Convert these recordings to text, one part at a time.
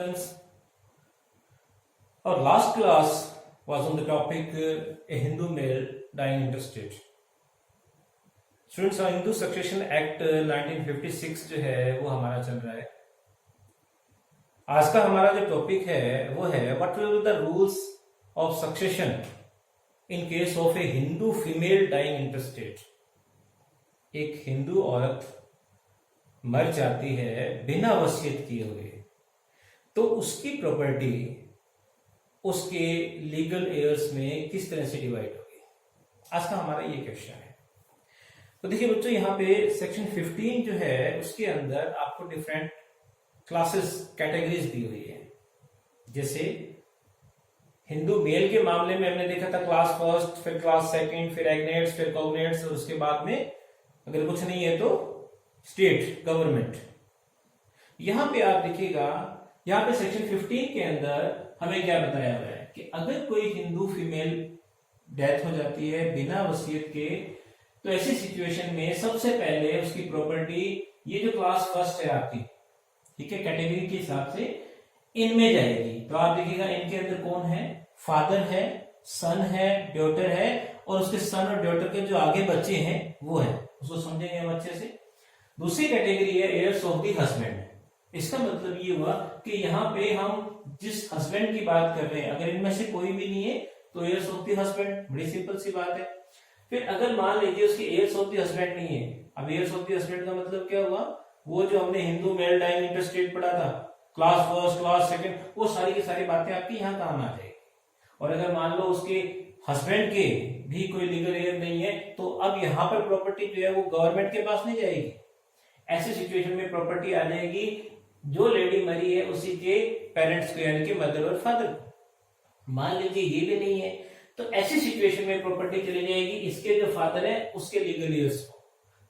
Friends, our last class was on the topic a Hindu male dying interstate. Students, Hindu succession act 1956 जो है वो हमारा चल रहा है. आज का हमारा जो टॉपिक है वो है what will be the rules of succession in case of a Hindu female dying intestate. एक हिंदू औरत मर जाती है बिना वसीयत किए हुए, तो उसकी प्रॉपर्टी उसके लीगल एयर्स में किस तरह से डिवाइड होगी. आज का हमारा ये क्वेश्चन है. तो देखिए बच्चों, यहाँ पे सेक्शन 15 जो है उसके अंदर आपको डिफरेंट क्लासेस कैटेगरीज दी हुई है. जैसे हिंदू मेल के मामले में हमने देखा था क्लास फर्स्ट, फिर क्लास सेकंड, फिर एग्नेट्स, फिर कोगनेट्स, और उसके बाद में अगर कुछ नहीं है तो स्टेट गवर्नमेंट. यहां पे आप देखिएगा, यहां पे सेक्शन 15 के अंदर हमें क्या बताया हुआ है कि अगर कोई हिंदू फीमेल डेथ हो जाती है बिना वसीयत के, तो ऐसी सिचुएशन में सबसे पहले उसकी प्रॉपर्टी, ये जो क्लास फर्स्ट है आपकी, ठीक है, कैटेगरी के हिसाब से इनमें जाएगी. तो आप देखिएगा इनके अंदर कौन है, फादर है, सन है, डॉटर है, और उसके सन और डॉटर के जो आगे बच्चे हैं वो है, उसको समझेंगे हम अच्छे से. दूसरी कैटेगरी है एयर्स ऑफ द हस्बैंड. इसका मतलब ये हुआ कि यहाँ पे हम जिस हस्बैंड की बात कर रहे हैं, अगर इनमें से कोई भी नहीं है तो एयर्स ऑफ द हस्बैंड. बड़ी सिंपल सी बात है. फिर अगर मान लीजिए उसकी एयर्स ऑफ द हस्बैंड नहीं है, अब एयर्स ऑफ द हस्बैंड का मतलब क्या हुआ, वो जो हमने हिंदू मेल डाइंग इंटरस्टेट पढ़ा था, क्लास फर्स्ट, क्लास सेकंड, वो सारी की सारी बातें आपकी यहाँ काम आ जाएगी. और अगर मान लो उसके हस्बैंड के भी कोई लीगल एयर नहीं है, तो अब यहाँ पर प्रॉपर्टी जो है वो गवर्नमेंट के पास नहीं जाएगी. ऐसे सिचुएशन में प्रॉपर्टी आ जाएगी जो लेडी मरी है उसी के पेरेंट्स को, यानी कि मदर और फादर को. मान लीजिए ये भी नहीं है, तो ऐसी सिचुएशन में प्रॉपर्टी चली जाएगी इसके जो फादर है उसके लीगल एयर्स को.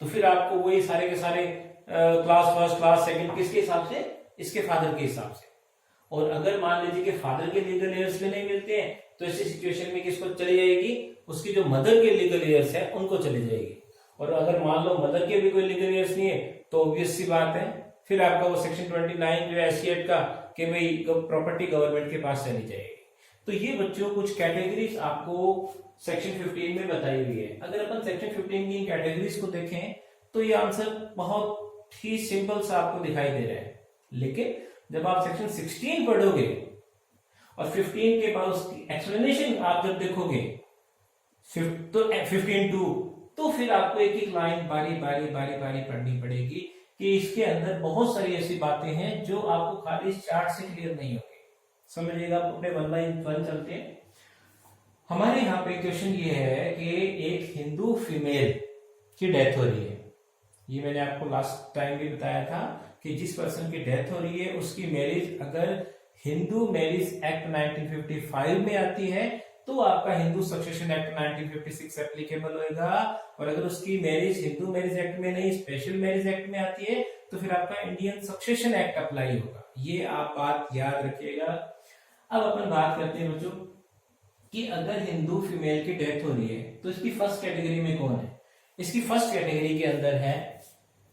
तो फिर आपको वही सारे के सारे क्लास फर्स्ट, क्लास सेकंड किसके हिसाब से, इसके फादर के हिसाब से. और अगर मान लीजिए कि फादर के लीगल एयर्स भी नहीं मिलते हैं, तो ऐसी सिचुएशन में किसको चली जाएगी, उसकी जो मदर के लीगल एयर्स है उनको चली जाएगी. और अगर मान लो मदर के भी कोई लीगल एयर्स नहीं है, तो ऑब्वियस सी बात है फिर आपका वो सेक्शन 29 जो है एससीएट का, कि भाई प्रॉपर्टी गवर्नमेंट के पास चली जाएगी. तो ये बच्चों कुछ कैटेगरीज आपको सेक्शन 15 में बताई हुई है. अगर अपन सेक्शन 15 की कैटेगरीज को देखें तो ये आंसर बहुत ही सिंपल सा आपको दिखाई दे रहा है. लेकिन जब आप सेक्शन 16 पढ़ोगे और 15 के बाद उसकी एक्सप्लेनेशन आप जब देखोगे तो 15-2, तो फिर आपको एक एक लाइन बारी बारी बारी बारी पढ़नी पड़ेगी कि इसके अंदर बहुत सारी ऐसी बातें हैं जो आपको खाली इस चार्ट से क्लियर नहीं होगी. समझिएगा, अपने 1 बाय 1 चलते हैं. हमारे यहाँ पे क्वेश्चन ये है कि एक हिंदू फीमेल की डेथ हो रही है. ये मैंने आपको लास्ट टाइम भी बताया था कि जिस पर्सन की डेथ हो रही है उसकी मैरिज अगर हिंदू मैरिज एक्ट 1955 में आती है तो आपका हिंदू सक्सेशन एक्ट 1956 एप्लीकेबल होगा. और अगर उसकी मैरिज हिंदू मैरिज एक्ट में नहीं, स्पेशल मैरिज एक्ट में आती है, तो फिर आपका इंडियन सक्सेशन एक्ट अप्लाई होगा. ये आप बात याद रखिएगा. अब अपन बात करते हैं बच्चों कि अगर हिंदू फीमेल की डेथ हो रही है तो इसकी फर्स्ट कैटेगरी में कौन है. इसकी फर्स्ट कैटेगरी के अंदर है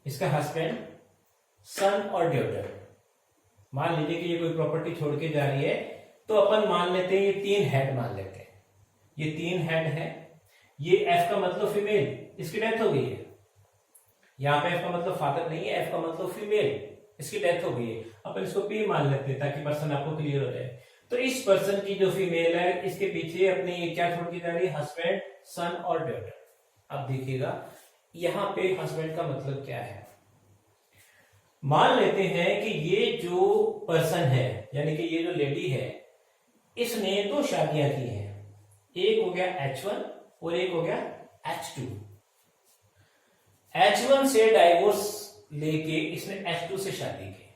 इसका हस्बैंड, सन और डॉटर. मान लीजिए कि ये कोई प्रॉपर्टी छोड़ के जा रही है, तो अपन मान लेते हैं ये 3 हेड मान लेते हैं. ये 3 हेड है. ये एफ का मतलब फीमेल, इसकी डेथ हो गई है. यहाँ पे एफ का मतलब फादर नहीं है, एफ का मतलब फीमेल, इसकी डेथ हो गई है. अपन इसको पी मान लेते हैं ताकि पर्सन आपको क्लियर हो जाए. तो इस पर्सन की जो फीमेल है इसके पीछे अपनी ये क्या छोड़ के जा रही है, हस्बैंड, सन और डॉटर. अब देखिएगा यहाँ पे हस्बैंड का मतलब क्या है. मान लेते हैं कि ये जो पर्सन है, यानी कि ये जो लेडी है, इसने 2 शादियां की हैं. एक हो गया H1 और एक हो गया H2. H1 से डाइवोर्स लेके इसने H2 से शादी की.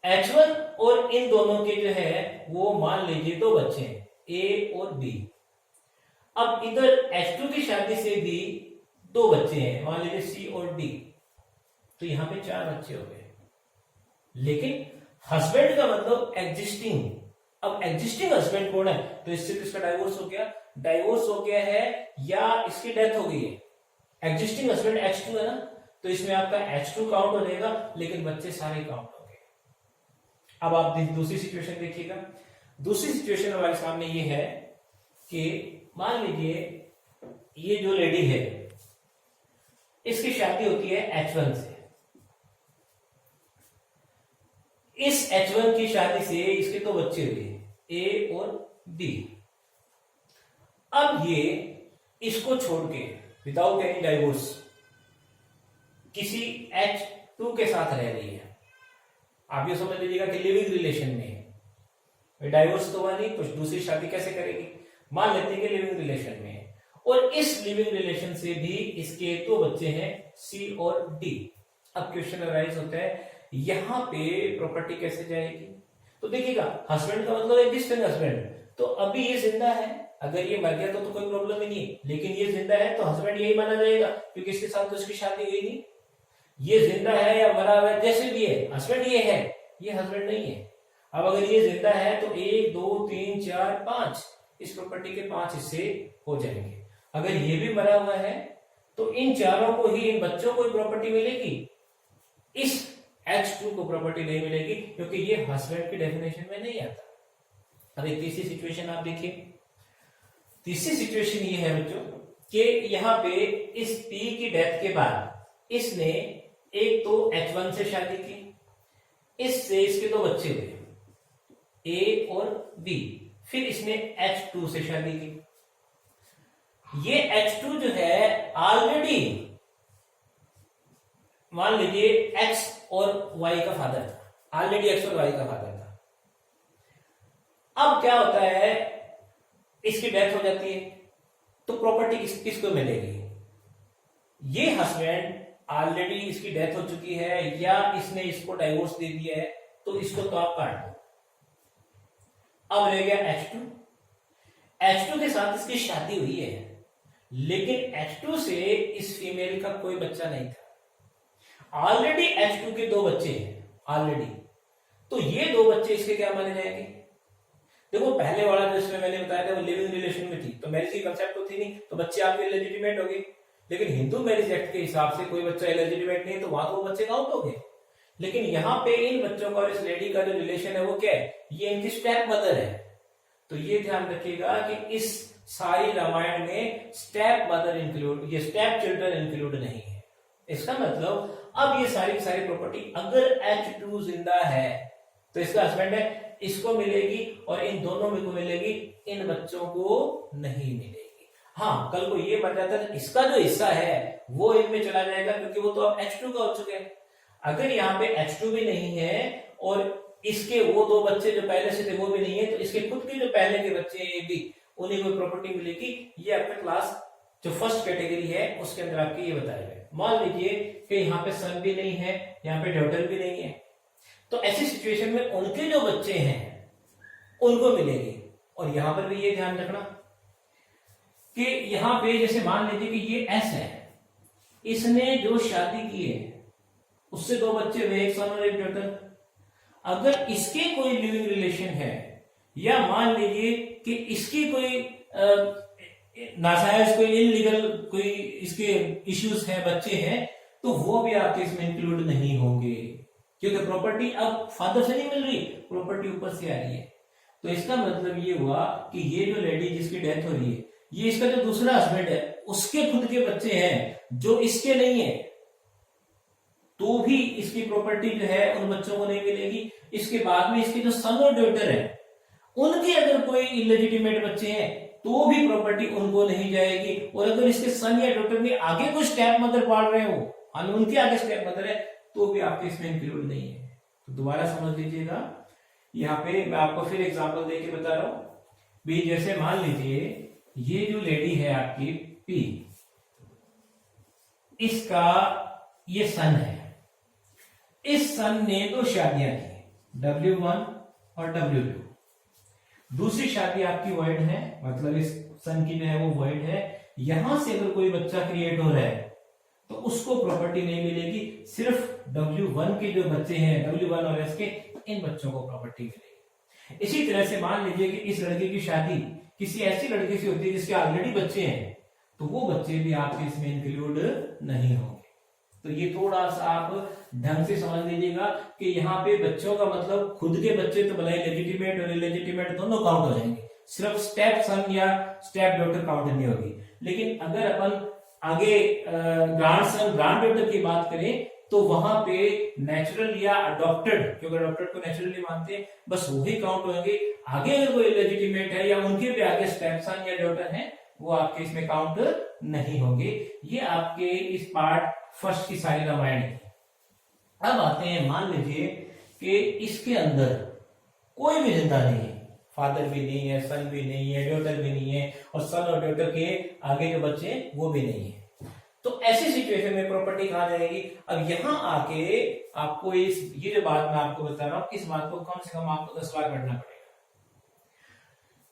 H1 और इन दोनों के जो है वो मान लीजिए 2 बच्चे हैं, A और B. अब इधर H2 की शादी से भी 2 बच्चे हैं, मान लीजिए C और D. तो यहां पे 4 बच्चे हो गए. लेकिन हस्बैंड का मतलब एग्जिस्टिंग. अब एग्जिस्टिंग हस्बैंड कौन है, तो इससे तो इसका डाइवोर्स हो गया. डाइवोर्स हो गया है या इसकी डेथ हो गई है. एग्जिस्टिंग हस्बैंड H2 है ना, तो इसमें आपका H2 काउंट हो जाएगा, लेकिन बच्चे सारे काउंट हो गए. अब आप दूसरी सिचुएशन देखिएगा। दूसरी सिचुएशन हमारे सामने ये है कि मान लीजिए ये जो लेडी है इसकी शादी होती है H1 से। इस H1 की शादी से इसके दो बच्चे हुए A और B। अब ये इसको छोड़ के विदाउट एनी डाइवोर्स किसी H2 के साथ रह रही है। आप ये समझ लीजिएगा कि लिविंग रिलेशन में है, डाइवोर्स तो हुआ नहीं, कुछ दूसरी शादी कैसे करेगी। मान लेते हैं कि लिविंग रिलेशन में है और इस लिविंग रिलेशन से भी इसके दो बच्चे हैं C और D। अब क्वेश्चन अराइज होता है यहां पे प्रॉपर्टी कैसे जाएगी। तो देखिएगा हस्बैंड का मतलब एग्जिस्टिंग हस्बैंड, तो अभी ये जिंदा है, अगर ये मर गया तो कोई प्रॉब्लम ही नहीं है, लेकिन ये जिंदा है तो हस्बैंड यही माना जाएगा क्योंकि इसके साथ तो इसकी शादी हुई नहीं। ये जिंदा है या मरा हुआ है जैसे भी है, हस्बैंड ये है, ये हस्बैंड नहीं है। अब अगर ये जिंदा है तो 1 2 3 4 5 इस प्रॉपर्टी के 5 हिस्से हो जाएंगे। अगर ये भी मरा हुआ है तो इन चारों को ही, इन बच्चों को प्रॉपर्टी मिलेगी, इस H2 को प्रॉपर्टी नहीं मिलेगी क्योंकि ये हस्बैंड की डेफिनेशन में नहीं आता। अब एक तीसरी सिचुएशन आप देखिए। तीसरी सिचुएशन ये है बच्चों कि यहाँ पे इस P की डेथ के बाद इसने एक तो H1 से शादी की, इससे इसके दो बच्चे हुए A और B, फिर इसने H2 से शादी की। ये H2 जो है ऑलरेडी मान लीजिए X और Y का फादर था, ऑलरेडी X और Y का फादर था। अब क्या होता है, इसकी डेथ हो जाती है तो प्रॉपर्टी किसको मिलेगी। ये हस्बैंड ऑलरेडी इसकी डेथ हो चुकी है या इसने इसको डाइवोर्स दे दिया है तो इसको तो आप काट दो। अब रह गया H2। H2 के साथ इसकी शादी हुई है लेकिन H2 से इस फीमेल का कोई बच्चा नहीं था। ऑलरेडी H2 के दो बच्चे हैं ऑलरेडी, तो ये दो बच्चे इसके क्या माने जाएंगे। देखो पहले वाला जो इसमें मैंने बताया था वो लिविंग रिलेशन में थी तो मैरिज की कंसेप्ट तो थी नहीं, तो बच्चे आपके लेजिटिमेट हो गए। लेकिन हिंदू मैरिज एक्ट के हिसाब से कोई बच्चा इलेजिटिमेट नहीं तो वहां तो वो बच्चे काउंट हो गए। लेकिन यहाँ पे इन बच्चों का और इस लेडी का जो रिलेशन है वो क्या है, ये इनकी स्टेप मदर है। तो ये ध्यान रखिएगा कि इस सारी रामायण में स्टेप मदर इंक्लूड, ये स्टेप चिल्ड्रन इंक्लूड नहीं है। इसका मतलब अब ये सारी सारी प्रॉपर्टी अगर H2 जिंदा है तो इसका हस्बैंड है, इसको मिलेगी और इन दोनों में को मिलेगी, इन बच्चों को नहीं मिलेगी। हाँ कल को ये मर जाता है इसका जो हिस्सा है वो इनमें चला जाएगा क्योंकि वो तो अब H2 का हो चुके हैं। अगर यहाँ पे H2 भी नहीं है और इसके वो दो बच्चे जो पहले से थे वो भी नहीं है तो इसके खुद के जो पहले के बच्चे हैं भी उन्हीं को प्रॉपर्टी मिलेगी। ये आपका क्लास जो फर्स्ट कैटेगरी है उसके अंदर आपके ये बताया गया। मान लीजिए कि यहाँ पे सन भी नहीं है, यहाँ पे डॉटर भी नहीं है, तो ऐसी सिचुएशन में उनके जो बच्चे हैं उनको मिलेगी। और यहां पर भी ये ध्यान रखना कि यहां पे जैसे मान लीजिए कि ये S है, इसने जो शादी की है उससे दो बच्चे हुए, एक सन और एक डॉटर। अगर इसके कोई लिविंग रिलेशन है या मान लीजिए कि इसकी कोई नाजायज कोई इलीगल कोई इसके इश्यूज हैं, बच्चे हैं, तो वो भी आपके इसमें इंक्लूड नहीं होंगे क्योंकि प्रॉपर्टी अब फादर से नहीं मिल रही, प्रॉपर्टी ऊपर से आ रही है। तो इसका मतलब ये हुआ कि ये जो लेडी जिसकी डेथ हो रही है ये इसका जो दूसरा हस्बैंड है उसके खुद के बच्चे हैं जो इसके नहीं है, तो भी इसकी प्रॉपर्टी जो है उन बच्चों को नहीं मिलेगी। इसके बाद में इसके जो सन और डॉटर है उनके अगर कोई इलेजिटिमेट बच्चे हैं तो भी प्रॉपर्टी उनको नहीं जाएगी। और अगर इसके सन या डॉटर में आगे कोई स्टेप मदर पाल रहे हो, उनके आगे स्टेप मदर है, तो भी आपके इसमें इंक्लूड नहीं है। तो दोबारा समझ लीजिएगा, यहाँ पे मैं आपको फिर एग्जांपल देके बता रहा हूं भी। जैसे मान लीजिए ये जो लेडी है आपकी P, इसका ये सन है, इस सन ने दो शादियां की W1 और W2। दूसरी शादी आपकी वॉइड है, मतलब इस सन की जो है वो वॉइड है। यहां से अगर कोई बच्चा क्रिएट हो रहा है तो उसको प्रॉपर्टी नहीं मिलेगी, सिर्फ W1 के जो बच्चे हैं W1 और S के, इन बच्चों को प्रॉपर्टी मिलेगी। इसी तरह से मान लीजिए कि इस लड़के की शादी किसी ऐसी लड़की से होती है जिसके ऑलरेडी बच्चे हैं, तो वो बच्चे भी आपके इसमें इंक्लूड नहीं होंगे। तो ये थोड़ा सा आप ढंग से समझ लीजिएगा कि यहाँ पे बच्चों का मतलब खुद के बच्चे तो भले लेजिटिमेट और इलेजिटिमेट दोनों काउंट हो जाएंगे, सिर्फ स्टेप सन या स्टेप डॉटर काउंट नहीं होगी। लेकिन अगर अपन आगे ग्रांड सन ग्रांड डॉटर की बात करें तो वहां पे नेचुरल या अडॉप्टेड, क्योंकि अडॉप्टेड को नेचुरली मानते हैं, बस वही काउंट होंगे। आगे अगर कोई इलेजिटिमेट है या उनके भी आगे स्टेप सन या डॉटर है वो आपके इसमें काउंट नहीं होंगे। ये आपके इस पार्ट फर्स्ट की सारी रामायण है। अब आते हैं, मान लीजिए कि इसके अंदर कोई भी जिंदा नहीं है, फादर भी नहीं है, सन भी नहीं है, डॉटर भी नहीं है, और सन और डॉटर के आगे जो बच्चे हैं वो भी नहीं है। तो ऐसी सिचुएशन में प्रॉपर्टी कहां जाएगी? अब यहां आके आपको ये जो बात मैं आपको बता रहा हूं, इस बात को कम से कम आपको 10 बार पढ़ना पड़ेगा।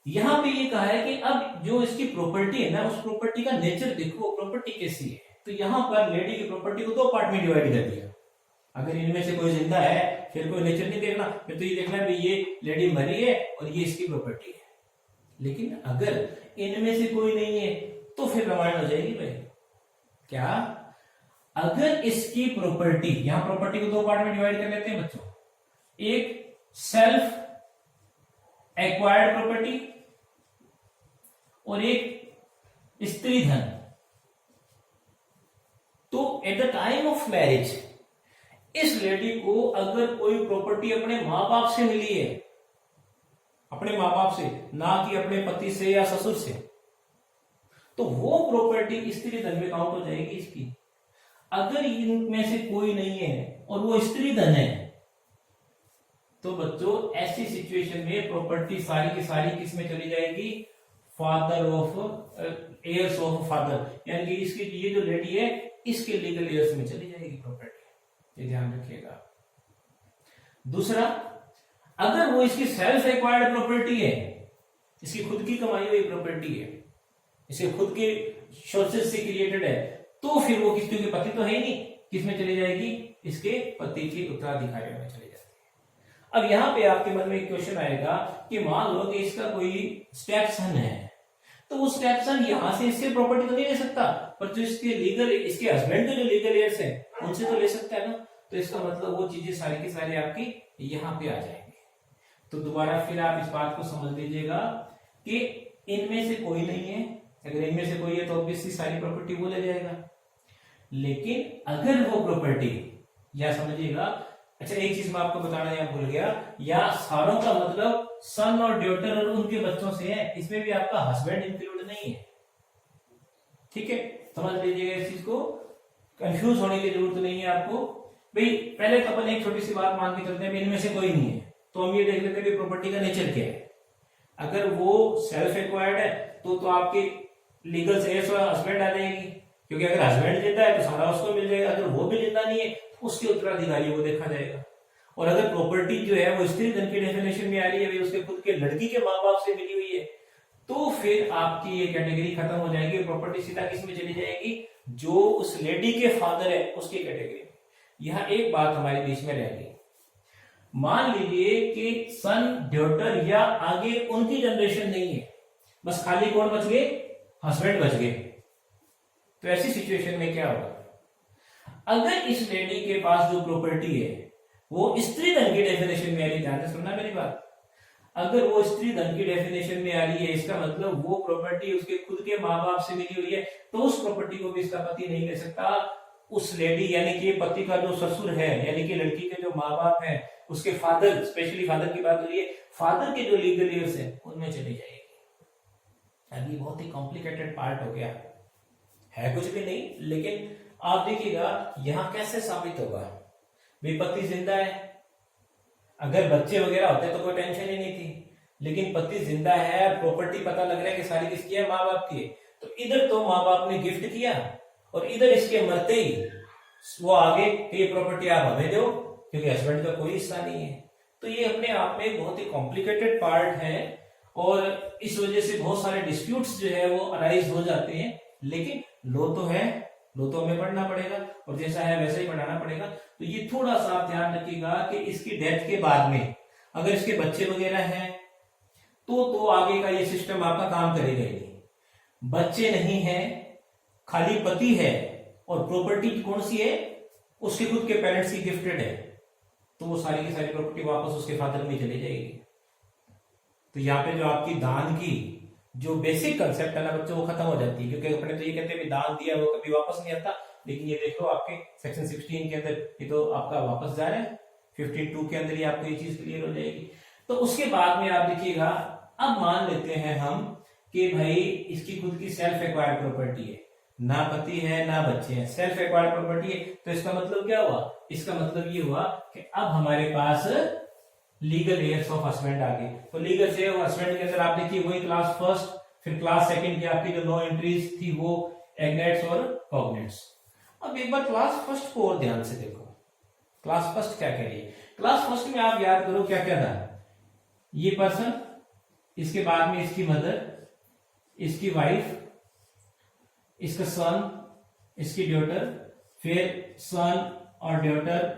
यहां पे ये कहा है कि अब जो इसकी प्रॉपर्टी है ना, उस प्रॉपर्टी का नेचर देखो, प्रॉपर्टी कैसी है। तो यहां पर लेडी की प्रॉपर्टी को 2 पार्ट में डिवाइड कर दिया। अगर इनमें से कोई जिंदा है फिर कोई नेचर नहीं देखना, फिर तो ये देखना है ये लेडी मरी है और ये इसकी प्रॉपर्टी है। लेकिन अगर इनमें से कोई नहीं है तो फिर रामायण हो जाएगी भाई। क्या? अगर इसकी प्रॉपर्टी, यहां प्रॉपर्टी को 2 पार्ट में डिवाइड कर लेते हैं बच्चों, एक सेल्फ एक्वायर्ड प्रॉपर्टी और एक स्त्री धन। तो at the time of marriage इस लेडी को अगर कोई प्रॉपर्टी अपने मां बाप से मिली है, अपने मां बाप से, ना कि अपने पति से या ससुर से, तो वो प्रॉपर्टी स्त्री धन में काउंट हो जाएगी इसकी। अगर इनमें से कोई नहीं है और वो स्त्री धन है तो बच्चों ऐसी सिचुएशन में प्रॉपर्टी सारी की सारी किस में चली जाएगी? Father of heirs of father, यानी कि इसकी ये जो लेडी है इसके लीगल एयर्स में चली जाएगी प्रॉपर्टी। ये ध्यान रखिएगा। दूसरा, अगर वो इसकी सेल्फ एक्वायर्ड प्रॉपर्टी है, इसकी खुद की कमाई हुई प्रॉपर्टी है, इसके खुद के सोर्सेज से क्रिएटेड है, तो फिर वो किसके पति तो है ही नहीं, किसमें चली जाएगी? इसके पति के उत्तराधिकारी में चली जाएगी। अब यहां पे आपके मन में एक क्वेश्चन आएगा कि मान लो कि इसका कोई स्टेप सन है, तो वो स्टेप सन यहां से इससे प्रॉपर्टी तो नहीं ले सकता, पर जो इसके लीगल, इसके हस्बैंड के जो लीगल एयर्स हैं उनसे तो ले सकता है ना। तो इसका मतलब वो चीजें सारी की सारी आपकी यहां पे आ जाएंगी। तो दोबारा फिर आप इस बात को समझ लीजिएगा कि इनमें से कोई नहीं है। अगर इनमें से कोई है तो ऑब्वियसली सारी प्रॉपर्टी वो ले जाएगा। लेकिन अगर वो प्रॉपर्टी, या समझिएगा, अच्छा एक चीज मैं आपको बताना यहाँ भूल गया, या सारों का मतलब सन और डॉटर और उनके बच्चों से है, इसमें भी आपका हस्बैंड इंक्लूड नहीं है। ठीक है, समझ लीजिएगा इस चीज को, कंफ्यूज होने की जरूरत नहीं है आपको। भाई पहले तो अपन एक छोटी सी बात मान के चलते हैं, इनमें से कोई नहीं है, तो हम ये देख लेते हैं कि प्रॉपर्टी का नेचर क्या है। अगर वो सेल्फ एक्वायर्ड है तो आपके लीगल एयर्स और हस्बैंड आ जाएगी, क्योंकि अगर हस्बैंड जिंदा है तो सारा उसको मिल जाएगा। अगर वो भी जिंदा नहीं है तो उसके उत्तराधिकारी को देखा जाएगा। और अगर प्रॉपर्टी जो है वो स्त्री धन की डेफिनेशन में आ रही है, उसके खुद के लड़की के माँ बाप से मिली हुई है, तो फिर आपकी ये कैटेगरी खत्म हो जाएगी। प्रॉपर्टी सीधा किस में चली जाएगी? जो उस लेडी के फादर है उसकी कैटेगरी। यहां एक बात हमारे बीच में रहेगी, मान लीजिए कि सन डॉटर या आगे उनकी जनरेशन नहीं है, बस खाली कौन बच गए? हस्बैंड बच गए। तो ऐसी सिचुएशन में क्या होगा? अगर इस लेडी के पास जो प्रॉपर्टी है वो स्त्री धन की डेफिनेशन में आ रही है, ध्यान से सुनना मेरी बात, अगर वो स्त्री धन की डेफिनेशन में आ रही है, इसका मतलब वो प्रॉपर्टी उसके खुद के माँ बाप से मिली हुई है, तो उस प्रॉपर्टी को भी इसका पति नहीं ले सकता। उस लेडी यानी कि पति का जो ससुर है, यानी कि लड़की के जो माँ बाप है, उसके फादर, स्पेशली फादर की बात हो रही है, फादर के जो लीगल एयर्स है उनमें चली जाएगी। अभी बहुत ही कॉम्प्लिकेटेड पार्ट हो गया है, कुछ भी नहीं, लेकिन आप देखिएगा यहां कैसे साबित होगा। पति जिंदा है, अगर बच्चे वगैरह होते तो कोई टेंशन ही नहीं थी, लेकिन पति जिंदा है, प्रॉपर्टी पता लग रहा है कि सारी किसकी है? माँ बाप की है। तो इधर तो माँ बाप ने गिफ्ट किया और इधर इसके मरते ही वो आगे ये प्रॉपर्टी आप हमें दो, क्योंकि हस्बैंड का कोई हिस्सा नहीं है। तो ये अपने आप में बहुत ही कॉम्प्लिकेटेड पार्ट है और इस वजह से बहुत सारे डिस्प्यूट्स जो है वो अराइज हो जाते हैं। लेकिन लो तो है, लो तो हमें पढ़ना पड़ेगा और जैसा है वैसा ही पढ़ाना पड़ेगा। तो ये थोड़ा सा आप ध्यान रखिएगा कि इसकी डेथ के बाद में अगर इसके बच्चे वगैरह हैं तो आगे का ये सिस्टम आपका काम करेगा ही नहीं। बच्चे नहीं है, खाली पति है और प्रॉपर्टी कौन सी है? उसके खुद के पेरेंट्स की गिफ्टेड है, तो वो सारी की सारी प्रॉपर्टी वापस उसके फादर में चली जाएगी। तो यहाँ पे जो आपकी दान की जो बेसिक कंसेप्ट है ना बच्चों, वो खत्म हो जाती है, क्योंकि अपने तो ये कहते हैं दान दिया वो कभी वापस नहीं आता, लेकिन ये देख लो आपके सेक्शन 16 के अंदर ये तो आपका वापस जा रहा है, 15(2) के अंदर ही आपको ये चीज क्लियर हो जाएगी। तो उसके बाद में आप देखिएगा, अब मान लेते हैं हम कि भाई इसकी खुद की सेल्फ एक्वायर्ड प्रॉपर्टी है, ना पति है ना बच्चे हैं, सेल्फ एक्वायर्ड प्रॉपर्टी है, तो इसका मतलब क्या हुआ, इसका मतलब ये हुआ कि अब हमारे पास लीगल हेयर्स ऑफ हस्बैंड आ गए। तो लीगल हेयर ऑफ हस्बैंड के अंदर आप देखिए वही क्लास फर्स्ट, फिर क्लास सेकंड की आपकी जो 9 एंट्रीज थी वो एग्नेट्स और कॉग्नेट्स। अब एक बार क्लास फर्स्ट को और ध्यान से देखो, क्लास फर्स्ट क्या कह रही है। क्लास फर्स्ट में आप याद करो क्या क्या था, ये पर्सन, इसके बाद में इसकी मदर, इसकी वाइफ, इसका सन, इसकी डॉटर, फिर सन और डॉटर,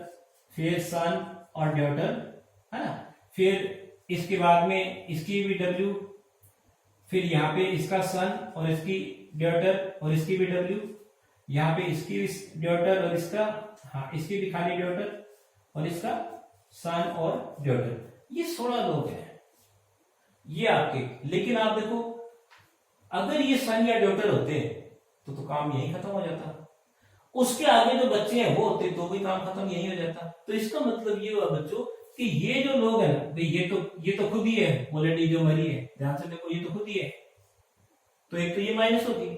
फिर सन और डॉटर, है ना, फिर इसके बाद में इसकी भी डब्ल्यू, फिर यहाँ पे इसका सन और इसकी डॉटर और इसकी भी डब्ल्यू, यहाँ पे इसकी डॉटर और इसका, हाँ इसकी भी खाली डॉटर और इसका सन और डॉटर, ये 16 लोग हैं ये आपके। लेकिन आप देखो अगर ये सन या डॉटर होते तो काम यही खत्म हो जाता, उसके आगे जो बच्चे हैं वो होते तो भी काम खत्म यही हो जाता। तो इसका मतलब ये हुआ बच्चों कि ये जो लोग हैं भाई ये तो खुद ही है ऑलरेडी जो मरी है, ध्यान से देखो ये तो खुद ही है, तो एक तो ये माइनस होगी।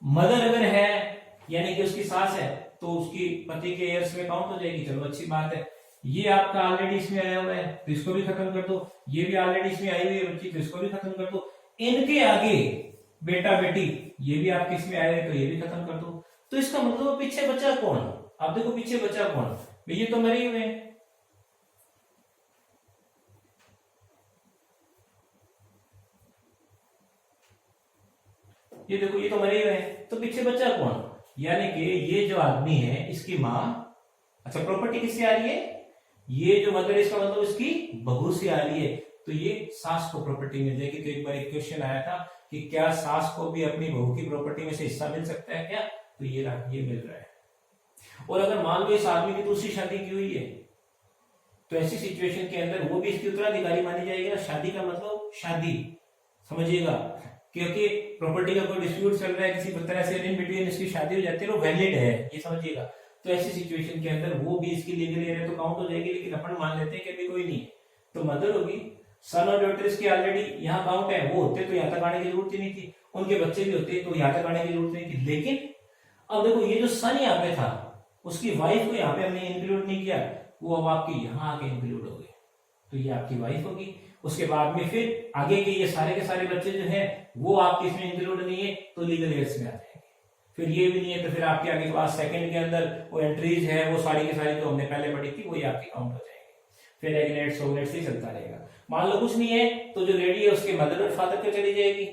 मदर अगर है यानी कि उसकी सास है तो उसकी पति के एयर्स में काउंट हो जाएगी, चलो अच्छी बात है। ये आपका ऑलरेडी इसमें आया हुआ है तो इसको भी खत्म कर दो, ये भी ऑलरेडी इसमें आई हुई है बच्ची तो इसको भी खत्म कर दो, इनके आगे बेटा बेटी ये भी आपके इसमें आए हैं तो ये भी खत्म कर दो। तो इसका मतलब पीछे बचा कौन, आप देखो पीछे बचा कौन, ये तो मरे हुए हैं, ये देखो ये तो मरे हुए हैं, तो पीछे बचा कौन, यानी कि ये जो आदमी है इसकी माँ, अच्छा प्रॉपर्टी किससे आ रही है, ये जो मदर इसका मतलब इसकी बहू से आ रही है, तो ये सास को प्रॉपर्टी मिल जाएगी। तो एक बार एक क्वेश्चन आया था कि क्या सास को भी अपनी बहू की प्रॉपर्टी में से हिस्सा मिल सकता है क्या, तो ये मिल रहा है। और अगर मान लो इस आदमी की दूसरी शादी की हुई है तो ऐसी सिचुएशन के अंदर वो भी इसकी उत्तराधिकारी मानी जाएगी ना, शादी का मतलब शादी समझिएगा, क्योंकि प्रॉपर्टी का कोई डिस्प्यूट चल रहा है किसी तरह से इन बिटवीन इसकी शादी हो जाती है, वो वैलिड है ये समझिएगा। तो ऐसी सिचुएशन के अंदर वो भी इसकी लीगल एरिया तो काउंट हो जाएगी, लेकिन अपन मान लेते हैं कि अभी कोई नहीं है, तो मदर होगी, सन और डॉटर इसकी ऑलरेडी यहाँ काउंट है, वो होते तो यहाँ तक आने की जरूरत ही नहीं थी, उनके बच्चे भी होते तो यहाँ तक आने की जरूरत नहीं थी। लेकिन अब देखो ये जो सन यहाँ पे था उसकी वाइफ को यहाँ पे हमने इंक्लूड नहीं किया, वो अब आपकी यहाँ आके इंक्लूड हो गई, तो ये आपकी वाइफ होगी। उसके बाद में फिर आगे के ये सारे के सारे बच्चे जो है वो आपके इसमें इंक्लूड नहीं है तो लीगल एयर्स में आ जाएंगे। फिर ये भी नहीं है तो फिर आपके आगे क्लास सेकंड के अंदर वो एंट्रीज है वो सारी की सारी जो हमने पहले पढ़ी थी वही आपकी काउंट हो जाएंगे। फिर एग्नेट्स सोगनेट्स ही चलता रहेगा। मान लो कुछ नहीं है तो जो लेडी है उसके मदर और फादर पे चली जाएगी,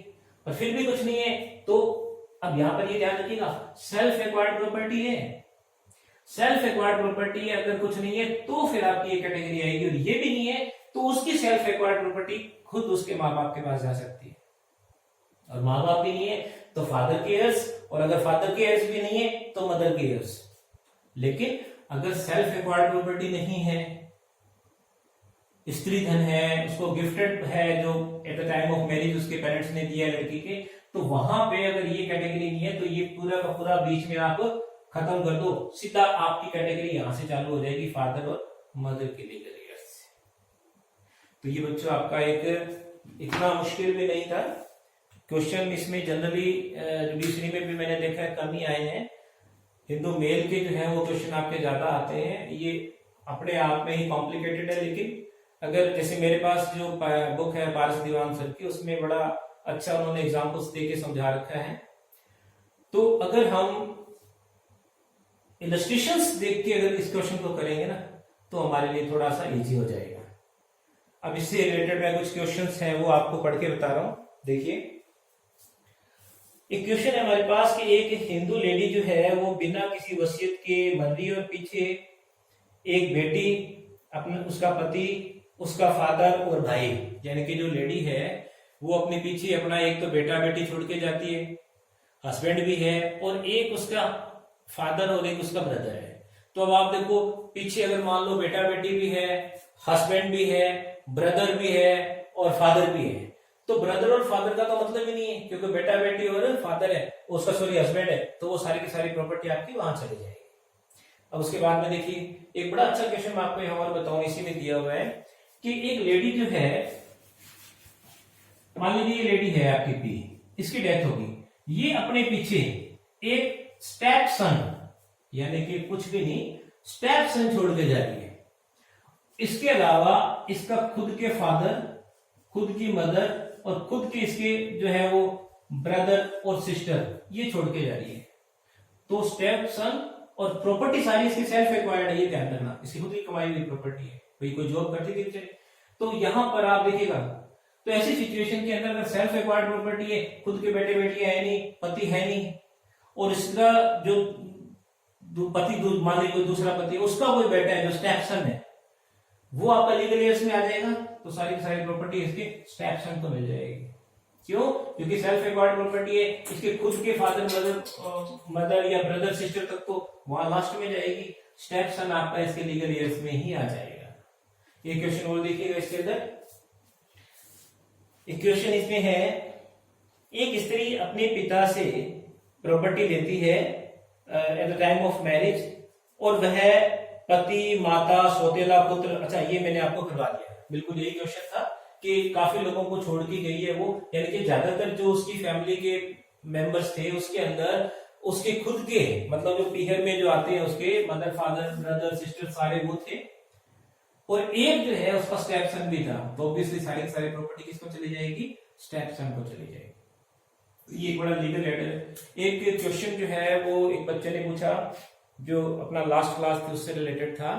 और फिर भी कुछ नहीं है तो अब यहाँ पर ये ध्यान रखिएगा सेल्फ एक्वायर्ड प्रॉपर्टी है, सेल्फ एक्वायर्ड प्रॉपर्टी है, अगर कुछ नहीं है तो फिर आपकी ये कैटेगरी आएगी, और ये भी नहीं है तो उसकी सेल्फ एक्वायर्ड प्रॉपर्टी खुद उसके माँ बाप के पास जा सकती है, और माँ बाप भी नहीं है तो फादर के एयर्स, और अगर फादर के एयर्स भी नहीं है तो मदर के एयर्स। लेकिन अगर सेल्फ एक्वायर्ड प्रॉपर्टी नहीं है, स्त्री धन है, उसको गिफ्टेड है जो at the time of marriage उसके पेरेंट्स ने दिया लड़की के, तो वहां पे अगर ये कैटेगरी नहीं है तो ये पूरा का पूरा बीच में आप खत्म कर दो, सीधा आपकी कैटेगरी यहां से चालू हो जाएगी फादर और मदर के लीगल एयर्स से। तो ये बच्चों आपका एक इतना मुश्किल भी नहीं था क्वेश्चन, इसमें जनरली जुडिशरी में भी मैंने देखा है कम ही आए हैं, हिंदू मेल के जो है वो क्वेश्चन आपके ज्यादा आते हैं, ये अपने आप में ही कॉम्प्लिकेटेड है। लेकिन अगर जैसे मेरे पास जो बुक है पारस दीवान सर की, उसमें बड़ा अच्छा उन्होंने एग्जांपल्स देके समझा रखा है, तो अगर हम इलस्ट्रेशंस देख के अगर इस क्वेश्चन को करेंगे ना तो हमारे लिए थोड़ा सा इजी हो जाएगा। अब इससे रिलेटेड मैं कुछ क्वेश्चंस हैं वो आपको पढ़ के बता रहा हूं। देखिए एक क्वेश्चन है हमारे पास कि एक हिंदू लेडी जो है वो बिना किसी वसीयत के मर रही और पीछे एक बेटी, अपना उसका पति, उसका फादर और भाई, यानी कि जो लेडी है वो अपने पीछे अपना एक तो बेटा बेटी छोड़ के जाती है, हस्बैंड भी है, और एक उसका फादर और एक उसका ब्रदर है। तो अब आप देखो पीछे अगर मान लो बेटा बेटी भी है, हस्बैंड भी है, ब्रदर भी है और फादर भी है, तो ब्रदर और फादर का तो मतलब ही नहीं है, क्योंकि बेटा बेटी और फादर है, उसका सॉरी हस्बैंड है, तो वो सारी की सारी प्रॉपर्टी आपकी वहां चली जाएगी। अब उसके बाद में देखिए एक बड़ा अच्छा क्वेश्चन मैं आपको यहाँ और बताऊं, इसी में दिया हुआ है कि एक लेडी जो है, मान लीजिए ये लेडी है आपकी पी, इसकी डेथ होगी, ये अपने पीछे एक स्टेप सन, यानी कि कुछ भी नहीं, स्टेप सन छोड़ के जा रही है। इसके अलावा इसका खुद के फादर, खुद की मदर और खुद के इसके जो है वो ब्रदर और सिस्टर, ये छोड़ के जा रही है। तो स्टेप सन और प्रॉपर्टी सारी इसकी सेल्फ एक्वायर्ड है, ये ध्यान रखना, इसकी खुद की कमाई हुई प्रॉपर्टी है, भाई कोई जॉब करती थी बेचारी। तो यहां पर आप देखिएगा, तो ऐसी सिचुएशन के अंदर अगर सेल्फ एक्वायर्ड प्रॉपर्टी है, खुद के बेटे बेटी है नहीं, पति है नहीं, और इसका जो पति मान लीजिए कोई दूसरा पति, उसका कोई बेटा है जो स्टेप सन है, वो आपका लीगल एयर्स में आ जाएगा, तो सारी की सारी प्रॉपर्टी इसके स्टेप सन को मिल जाएगी। क्यों? क्योंकि सेल्फ एक्वायर्ड प्रॉपर्टी है, इसके खुद के फादर मदर या ब्रदर सिस्टर तक तो वहां लास्ट में जाएगी, स्टेप सन आपका इसके लीगल एयर्स में ही आ जाएगा। ये क्वेश्चन और देखिएगा इसके अंदर, एक क्वेश्चन इसमें है, एक स्त्री अपने पिता से प्रॉपर्टी लेती है at the time of marriage, और वह पति, माता, सौतेला पुत्र, अच्छा ये मैंने आपको करवा दिया, बिल्कुल यही क्वेश्चन था कि काफी लोगों को छोड़ के गई है वो, यानी कि ज्यादातर जो उसकी फैमिली के मेंबर्स थे उसके अंदर उसके खुद के, मतलब जो पीहर में जो आते हैं उसके मदर, फादर, ब्रदर, सिस्टर सारे वो थे, और एक जो है उसका स्टेप सन भी था, तो ऑब्वियसली सारी सारी प्रॉपर्टी किसको चली जाएगी? स्टेप सन को चली जाएगी। ये एक बड़ा लीगल लेटर है। एक क्वेश्चन जो है वो एक बच्चे ने पूछा, जो अपना लास्ट क्लास थी उससे रिलेटेड था,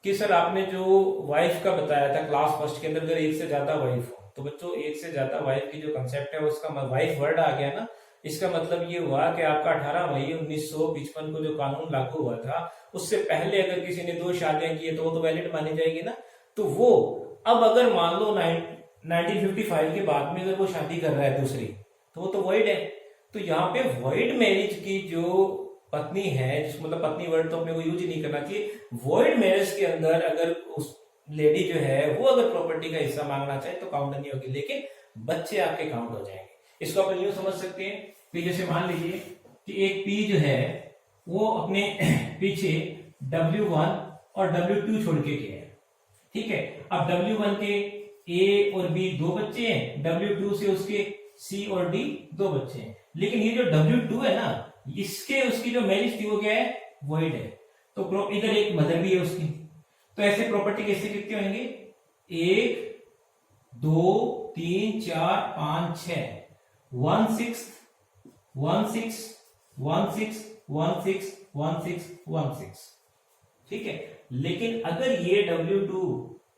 कि सर आपने जो वाइफ का बताया था क्लास फर्स्ट के अंदर, अगर एक से ज्यादा वाइफ हो, तो बच्चों एक से ज्यादा वाइफ की जो कंसेप्ट है उसका वाइफ वर्ड आ गया ना, इसका मतलब ये हुआ कि आपका 18 मई 1955 को जो कानून लागू हुआ था, उससे पहले अगर किसी ने 2 शादियां की है तो वो तो वैलिड मानी जाएगी ना। तो वो अब अगर मान लो 1955 के बाद में अगर वो शादी कर रहा है दूसरी, तो वो तो वॉइड है। तो यहाँ पे वॉइड मैरिज की जो पत्नी है, जिस मतलब पत्नी वर्ड तो अपने को यूज ही नहीं करना चाहिए, वॉइड मैरिज के अंदर अगर उस लेडी जो है वो अगर प्रॉपर्टी का हिस्सा मांगना चाहे तो काउंट नहीं होगी, लेकिन बच्चे आपके काउंट हो जाएंगे। इसको अपन यूं समझ सकते हैं कि जैसे मान लीजिए कि एक पी जो है वो अपने पीछे W1 और W2 छोड़ के गया है, ठीक है। अब W1 के A और B 2 बच्चे हैं, W2 से उसके C और D 2 बच्चे हैं, लेकिन ये जो W2 है ना, इसके उसकी जो मैरिज थी वो क्या है? वॉइड है। तो इधर एक मदर भी है उसकी, तो ऐसे प्रॉपर्टी कैसे कितने होंगे? 1 2 3 4 5 6 1/6 1/6 1/6 1/6 1/6 1/6, ठीक है। लेकिन अगर ये W2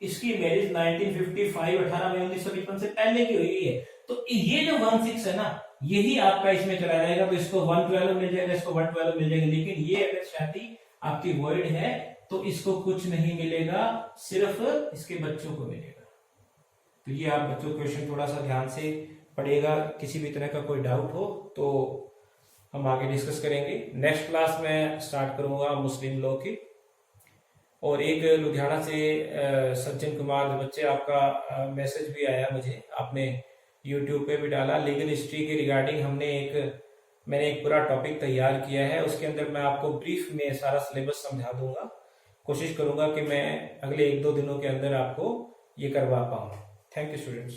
इसकी मैरिज 1955 18 मई 1955 से पहले की हुई है, तो ये जो 1/6 है ना, यही आपका इसमें चला जाएगा, तो इसको 112 मिल जाएगा, इसको 112 मिल जाएगा। लेकिन ये अगर शादी आपकी वॉइड है तो इसको कुछ नहीं मिलेगा, सिर्फ इसके बच्चों को मिलेगा। तो ये आप बच्चों क्वेश्चन थोड़ा सा ध्यान से पढ़ेगा, किसी भी तरह का कोई डाउट हो तो हम आगे डिस्कस करेंगे। नेक्स्ट क्लास में स्टार्ट करूंगा मुस्लिम लॉ की। और एक लुधियाना से सज्जन कुमार बच्चे, आपका मैसेज भी आया मुझे, आपने यूट्यूब पे भी डाला, लीगल हिस्ट्री के रिगार्डिंग मैंने एक पूरा टॉपिक तैयार किया है, उसके अंदर मैं आपको ब्रीफ में सारा सिलेबस समझा दूंगा। कोशिश करूंगा कि मैं अगले 1-2 दिनों के अंदर आपको ये करवा पाऊँ। Thank you students.